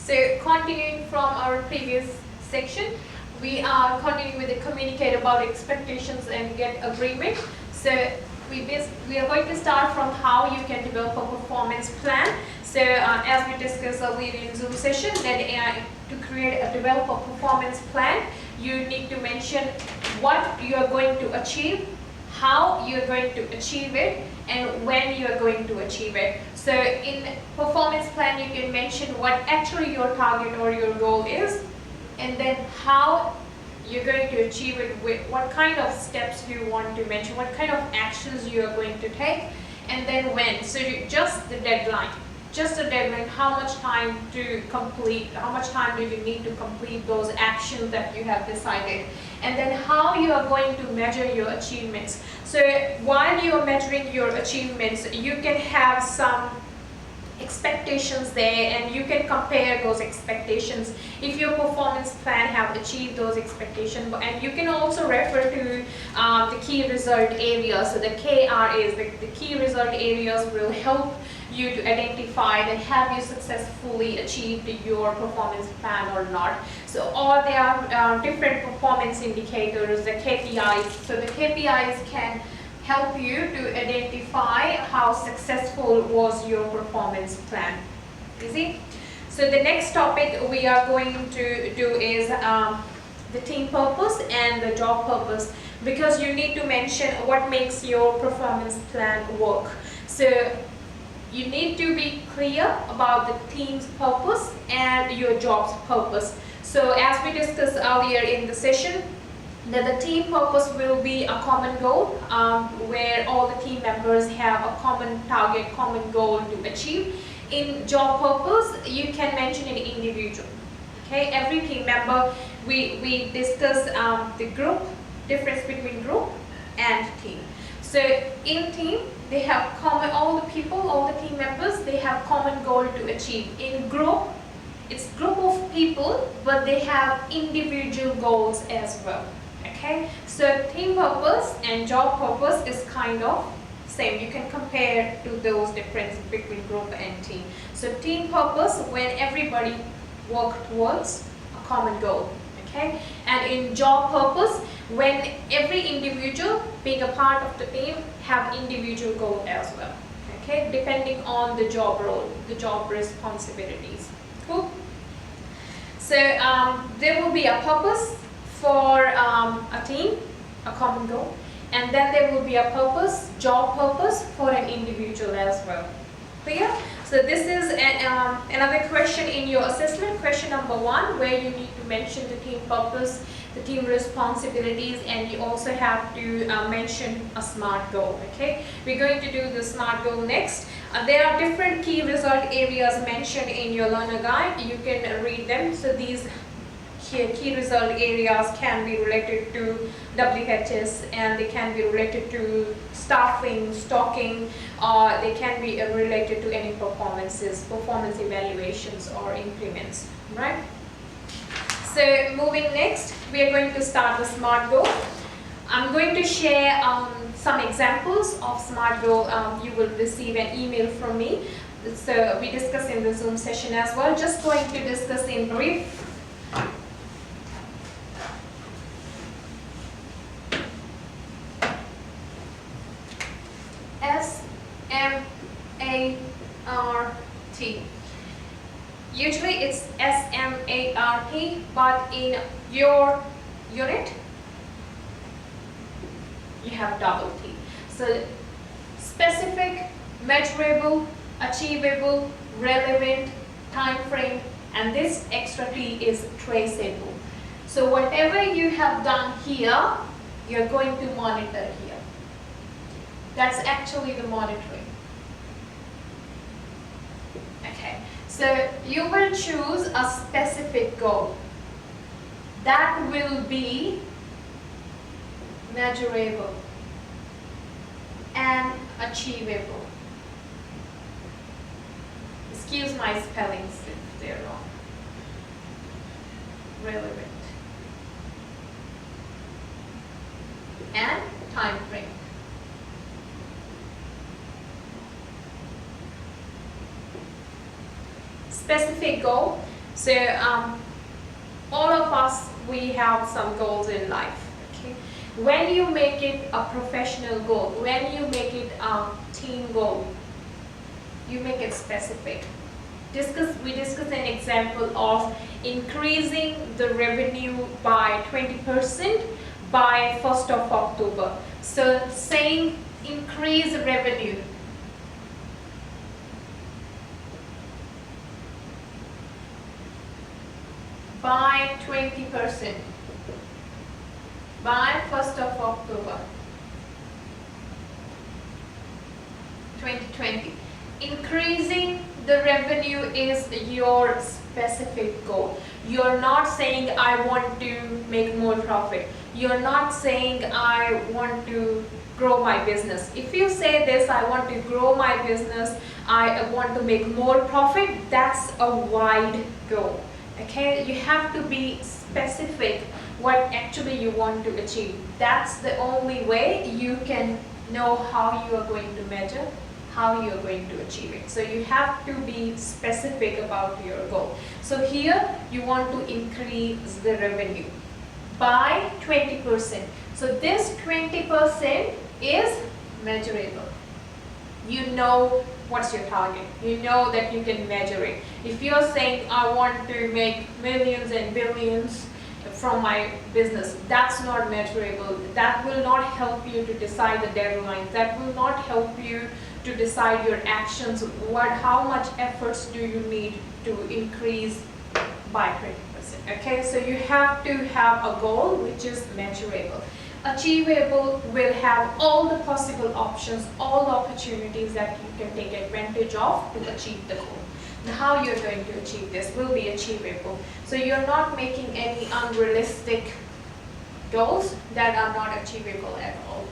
So continuing from our previous section, we are continuing with the communicate about expectations and get agreement. So we are going to start from how you can develop a performance plan. So as we discussed earlier in Zoom session, that to create a develop a performance plan, you need to mention what you are going to achieve, how you are going to achieve it, and when you are going to achieve it. So in performance plan, you can mention what actually your target or your goal is, and then how you're going to achieve it, with what kind of steps you want to mention, what kind of actions you are going to take, and then when. So just the deadline. Just a deadline, how much time to complete, how much time do you need to complete those actions that you have decided, and then how you are going to measure your achievements. So while you are measuring your achievements, you can have some expectations there, and you can compare those expectations if your performance plan have achieved those expectations. And you can also refer to the key result areas. So the KRAs, the key result areas, will help you to identify that have you successfully achieved your performance plan or not. So or there are different performance indicators, the KPIs. So the KPIs can help you to identify how successful was your performance plan. Easy? So the next topic we are going to do is the team purpose and the job purpose, because you need to mention what makes your performance plan work. So you need to be clear about the team's purpose and your job's purpose. So as we discussed earlier in the session, that the team purpose will be a common goal where all the team members have a common target, common goal to achieve. In job purpose, you can mention an individual. Okay, every team member, we discuss the group, difference between group and team. So in team, they have common, all the people, all the team members, they have common goal to achieve. In group, it's group of people, but they have individual goals as well. Okay, so team purpose and job purpose is kind of same. You can compare to those differences between group and team. So team purpose, when everybody work towards a common goal. Okay, and in job purpose, when every individual being a part of the team have individual goal as well. Okay, depending on the job role, the job responsibilities. Cool. So there will be a purpose for a team, a common goal, and then there will be a purpose, job purpose for an individual as well. Clear? So this is another question in your assessment, question number 1, where you need to mention the team purpose, the team responsibilities, and you also have to mention a SMART goal. Okay, we're going to do the SMART goal next. There are different key result areas mentioned in your learner guide. You can read them. So these key result areas can be related to WHS, and they can be related to staffing, stocking, or they can be related to any performances, performance evaluations or increments, right? So moving next, we are going to start the SMART goal. I'm going to share some examples of SMART goal. You will receive an email from me. So we discussed in the Zoom session as well. Just going to discuss in brief. SMART. Usually it's SMART, but in your unit you have double T. So specific, measurable, achievable, relevant, time frame, and this extra T is traceable. So whatever you have done here, you're going to monitor here. That's actually the monitoring. Okay, so you will choose a specific goal that will be measurable and achievable. Excuse my spellings if they're wrong. Relevant and time frame. Specific goal. So all of us, we have some goals in life. Okay, when you make it a professional goal, when you make it a team goal, you make it specific. We discussed an example of increasing the revenue by 20% by 1st of October. So saying increase revenue. By 20% by 1st of October 2020. Increasing the revenue is your specific goal. You're not saying I want to make more profit. You're not saying I want to grow my business. If you say this, I want to grow my business, I want to make more profit, that's a wide goal. Okay, you have to be specific what actually you want to achieve. That's the only way you can know how you are going to measure, how you are going to achieve it. So you have to be specific about your goal. So here you want to increase the revenue by 20%. So this 20% is measurable. You know what's your target. You know that you can measure it. If you're saying I want to make millions and billions from my business, that's not measurable. That will not help you to decide the deadlines. That will not help you to decide your actions. How much efforts do you need to increase by 20%? Okay, so you have to have a goal which is measurable. Achievable will have all the possible options, all opportunities that you can take advantage of to achieve the goal. Now, how you're going to achieve this will be achievable. So you're not making any unrealistic goals that are not achievable at all.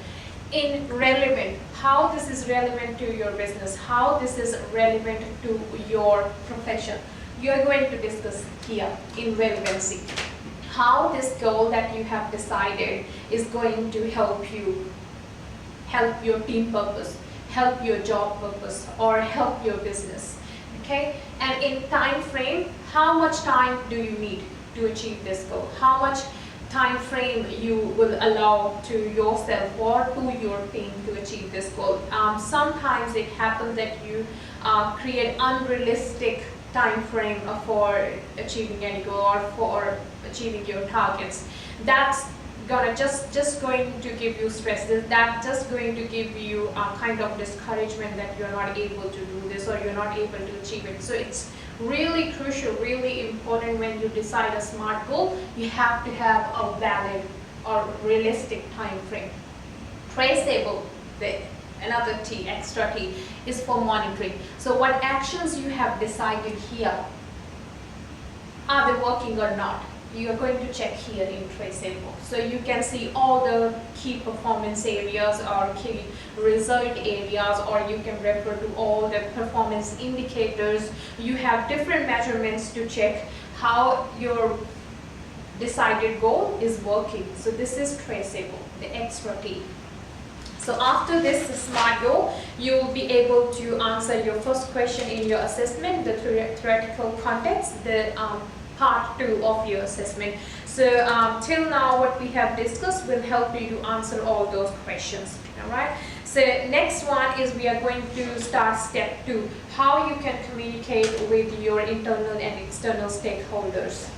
In relevant, how this is relevant to your business, how this is relevant to your profession, you're going to discuss here in relevancy. How this goal that you have decided is going to help you, help your team purpose, help your job purpose, or help your business. Okay, and in time frame, how much time do you need to achieve this goal? How much time frame you will allow to yourself or to your team to achieve this goal? Sometimes it happens that you create unrealistic time frame for achieving any goal or for achieving your targets. That's gonna just going to give you stress. That's just going to give you a kind of discouragement that you're not able to do this or you're not able to achieve it. So it's really crucial, really important when you decide a SMART goal, you have to have a valid or realistic time frame. Traceable, another T, extra T, is for monitoring. So what actions you have decided here, are they working or not? You are going to check here in traceable. So you can see all the key performance areas or key result areas, or you can refer to all the performance indicators. You have different measurements to check how your decided goal is working. So this is traceable, the extra T. So after this SMART goal, you will be able to answer your first question in your assessment, the theoretical context, the part 2 of your assessment. So till now what we have discussed will help you to answer all those questions. Alright. So next one is we are going to start step 2, how you can communicate with your internal and external stakeholders.